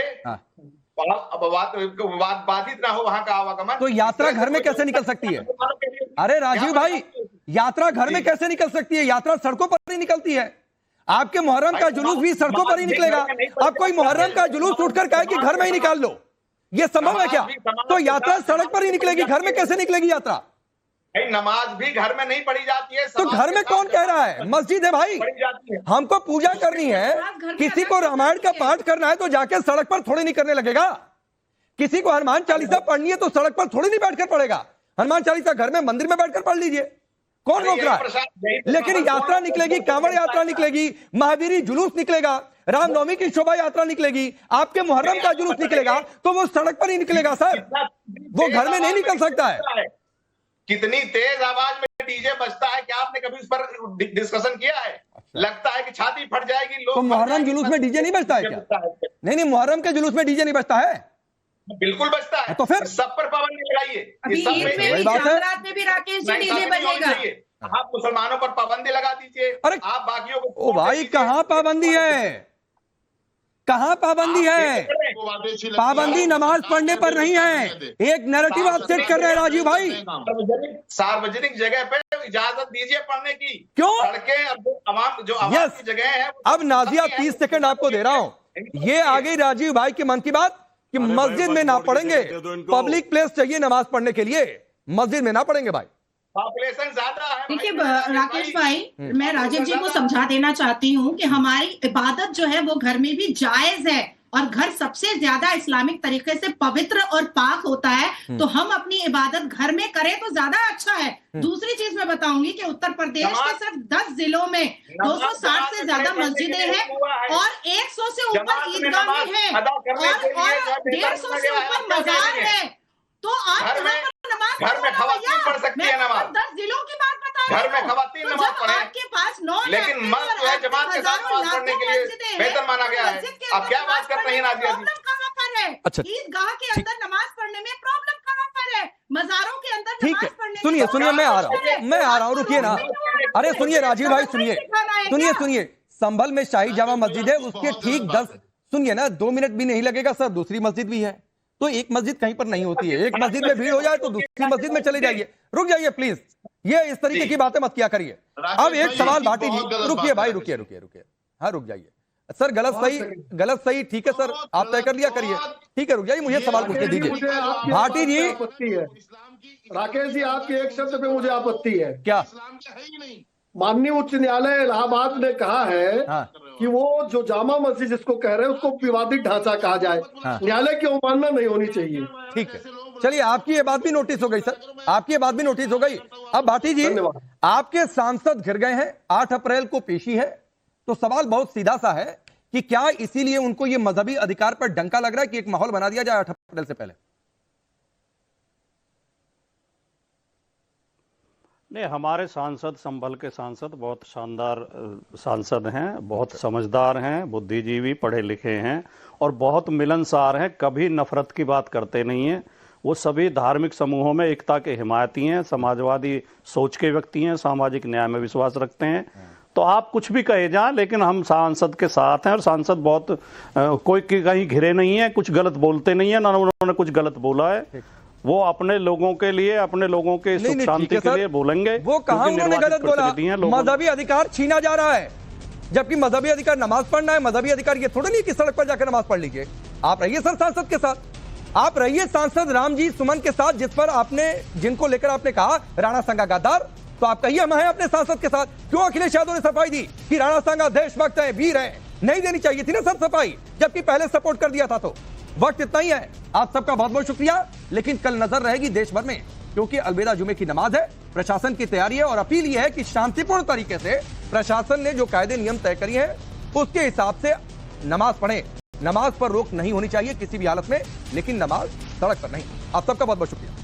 बाधित ना हो वहां का आवागमन, तो यात्रा घर में कैसे निकल सकती है? अरे राजीव भाई, यात्रा घर में कैसे निकल सकती है? यात्रा सड़कों पर ही निकलती है। आपके मुहर्रम का जुलूस भी सड़कों पर ही निकलेगा। अब कोई मुहर्रम का जुलूस उठकर कहे कि घर में ही निकाल लो, ये संभव है क्या? तो यात्रा सड़क पर ही निकलेगी, घर में कैसे निकलेगी यात्रा? नमाज भी घर में नहीं पढ़ी जाती है। तो घर में कौन कह रहा है? मस्जिद है भाई, हमको पूजा करनी है, किसी को रामायण का पाठ करना है तो जाके सड़क पर थोड़ी नहीं करने लगेगा। किसी को हनुमान चालीसा पढ़नी है तो सड़क पर थोड़ी नहीं बैठकर पढ़ेगा। हनुमान चालीसा घर में मंदिर में बैठकर पढ़ लीजिए, कौन रोक रहा है? लेकिन यात्रा निकलेगी, कांवड़ यात्रा निकलेगी, महावीरी जुलूस निकलेगा, रामनवमी की शोभा यात्रा निकलेगी, आपके मुहर्रम का जुलूस निकलेगा, तो वो सड़क पर ही निकलेगा सर, वो घर में नहीं निकल सकता है। कितनी तेज आवाज में डीजे बजता है, क्या आपने कभी उस पर डिस्कशन किया है? लगता है कि छाती फट जाएगी। लोग तो मुहर्रम जुलूस में डीजे नहीं बजता है क्या? नहीं, मुहर्रम के जुलूस में डीजे नहीं बजता है, बिल्कुल बजता है। तो फिर सब पर पाबंदी लगाइए। आप मुसलमानों पर पाबंदी लगा दीजिए, आप बाकियों को। ओ भाई, कहाँ पाबंदी है? कहां पाबंदी है? पाबंदी नमाज पढ़ने पर नहीं है। एक नैरेटिव आप सेट कर रहे हैं राजीव भाई। सार्वजनिक जगह पे इजाजत दीजिए पढ़ने की। क्यों? सड़कें अब जो आवाम की जगह है। अब नाजिया 30 सेकंड आपको दे रहा हूं। ये आ गई राजीव भाई के मन की बात कि मस्जिद में ना पढ़ेंगे, पब्लिक प्लेस चाहिए नमाज पढ़ने के लिए, मस्जिद में ना पढ़ेंगे भाई। पॉपुलेशन ज्यादा है। देखिए राकेश भाई, मैं राजीव जी को समझा देना चाहती हूँ कि हमारी इबादत जो है वो घर में भी जायज है, और घर सबसे ज्यादा इस्लामिक तरीके से पवित्र और पाक होता है। तो हम अपनी इबादत घर में करें तो ज्यादा अच्छा है। दूसरी चीज मैं बताऊंगी कि उत्तर प्रदेश के सिर्फ 10 जिलों में 260 से ज्यादा मस्जिदें हैं और 100 से ऊपर ईदगाहें हैं और 150 से ऊपर मजार है। तो आप नमाज घर में खवातीन पढ़ सकती है नमाज। 10 जिलों की बात बता रही हूं। घर में खवातीन नमाज पढ़े। आपके पास 9 लेकिन मर्द जो है जमात के साथ नमाज पढ़ने के लिए बेहतर माना गया है। आप क्या बात कर रही हैं नाजिया जी? प्रॉब्लम कहां पर है? अच्छा, ईदगाह के अंदर नमाज पढ़ने में प्रॉब्लम कहां पर है? मजारों के अंदर ठीक है, नमाज पढ़ने में सुनिए मैं आ रहा हूं, रुकिए ना। अरे सुनिए राजीव भाई, सुनिए संभल में शाही जामा मस्जिद है, उसके ठीक 10 सुनिए ना, 2 मिनट भी नहीं लगेगा सर, दूसरी मस्जिद भी है। तो एक मस्जिद कहीं पर नहीं होती है। एक मस्जिद में भीड़ हो जाए तो दूसरी मस्जिद में चले जाइए। रुक जाइए प्लीज, ये इस तरीके की बातें मत किया करिए। अब एक सवाल भाटी जी, रुकिए भाई, रुकिए। हाँ रुक जाइए सर, गलत सही ठीक है सर, आप तय कर लिया करिए। ठीक है रुक जाइए, मुझे सवाल पूछने दीजिए भाटी जी। राकेश जी, आपके एक शब्द पे मुझे आपत्ति है। क्या? माननीय उच्च न्यायालय इलाहाबाद ने कहा है कि वो जो जामा मस्जिद जिसको कह रहे हैं उसको विवादित ढांचा कहा जाए। न्यायालय की अवमानना नहीं होनी चाहिए। ठीक है, चलिए आपकी ये बात भी नोटिस हो गई सर, आपकी ये बात भी नोटिस हो गई। अब भाटी जी, आपके सांसद घिर गए हैं, 8 अप्रैल को पेशी है, तो सवाल बहुत सीधा सा है कि क्या इसीलिए उनको ये मजहबी अधिकार पर डंका लग रहा है कि एक माहौल बना दिया जाए 8 अप्रैल से पहले? नहीं, हमारे सांसद, संभल के सांसद बहुत शानदार सांसद हैं, बहुत समझदार हैं, बुद्धिजीवी, पढ़े लिखे हैं और बहुत मिलनसार हैं, कभी नफरत की बात करते नहीं हैं। वो सभी धार्मिक समूहों में एकता के हिमायती हैं, समाजवादी सोच के व्यक्ति हैं, सामाजिक न्याय में विश्वास रखते हैं। तो आप कुछ भी कहे जाएं, लेकिन हम सांसद के साथ हैं और सांसद बहुत कोई कहीं घिरे नहीं है, कुछ गलत बोलते नहीं है, ना उन्होंने कुछ गलत बोला है। वो अपने लोगों के लिए, अपने लोगों के सुख शांति के लिए बोलेंगे। वो कहां उन्होंने गलत बोला? मजहबी अधिकार छीना जा रहा है, जबकि मजहबी अधिकार नमाज पढ़ना है। मजहबी अधिकार ये थोड़ा नहीं कि सड़क पर जाकर नमाज पढ़ लीजिए। आप रहिए सर सांसद के साथ, आप रहिए सांसद रामजी सुमन के साथ, जिस पर आपने, जिनको लेकर आपने कहा राणा संगा गद्दार, तो आप कहिए हम हैं अपने सांसद के साथ। क्यों अखिलेश यादव ने सफाई दी कि राणा संगा देशभक्त है, वीर है? नहीं देनी चाहिए थी ना सर सफाई, जबकि पहले सपोर्ट कर दिया था। तो वक्त इतना ही है। आप सबका बहुत बहुत शुक्रिया, लेकिन कल नजर रहेगी देश भर में, क्योंकि अलविदा जुमे की नमाज है, प्रशासन की तैयारी है और अपील यह है कि शांतिपूर्ण तरीके से प्रशासन ने जो कायदे नियम तय करी है उसके हिसाब से नमाज पढ़े। नमाज पर रोक नहीं होनी चाहिए किसी भी हालत में, लेकिन नमाज सड़क पर नहीं। आप सबका बहुत बहुत शुक्रिया।